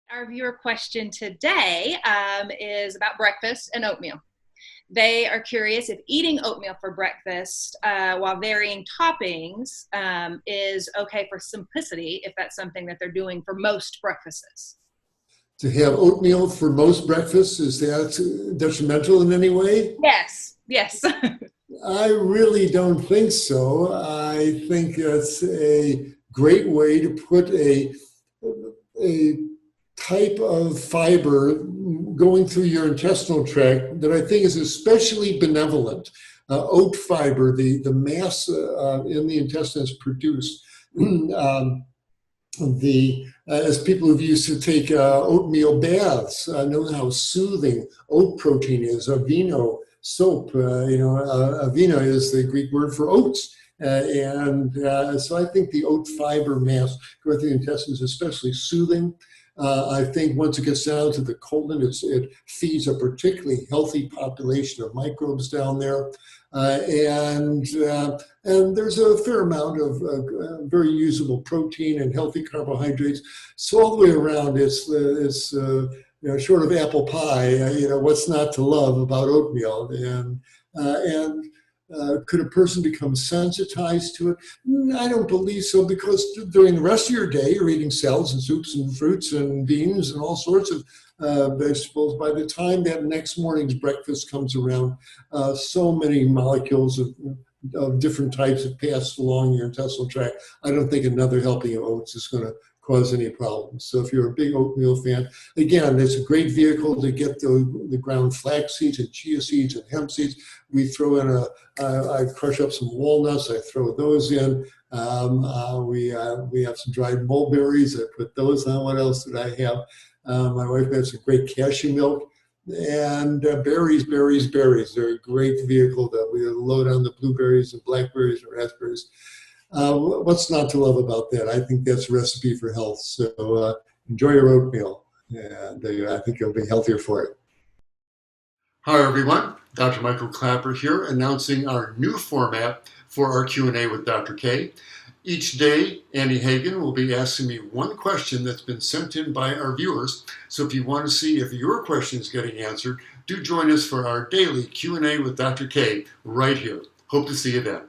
Our viewer question today is about breakfast and oatmeal. They are curious if eating oatmeal for breakfast while varying toppings is okay for simplicity, if that's something that they're doing for most breakfasts. To have oatmeal for most breakfasts, is that detrimental in any way? Yes, yes. I really don't think so. I think it's a great way to put a type of fiber going through your intestinal tract that I think is especially benevolent. Oat fiber, the mass in the intestines produced. um, as people who've used to take oatmeal baths know how soothing oat protein is. Aveeno soap, avena is the Greek word for oats. So I think the oat fiber mass going through the intestines is especially soothing. I think once it gets down to the colon, it feeds a particularly healthy population of microbes down there. And there's a fair amount of very usable protein and healthy carbohydrates. So all the way around, short of apple pie, what's not to love about oatmeal? And could a person become sensitized to it? I don't believe so, because during the rest of your day, you're eating salads and soups and fruits and beans and all sorts of vegetables. By the time that next morning's breakfast comes around, so many molecules of different types have passed along your intestinal tract. I don't think another helping of oats is going to cause any problems. So if you're a big oatmeal fan, again, it's a great vehicle to get the ground flax seeds and chia seeds and hemp seeds. We throw in I crush up some walnuts, I throw those in. We have some dried mulberries, I put those on. What else did I have? My wife made some great cashew milk. And berries. They're a great vehicle that we load on the blueberries and blackberries and raspberries. What's not to love about that? I think that's a recipe for health. So enjoy your oatmeal, and I think you'll be healthier for it. Hi, everyone. Dr. Michael Klaper here, announcing our new format for our Q&A with Dr. K. Each day, Annie Hagen will be asking me one question that's been sent in by our viewers. So if you want to see if your question is getting answered, do join us for our daily Q&A with Dr. K right here. Hope to see you then.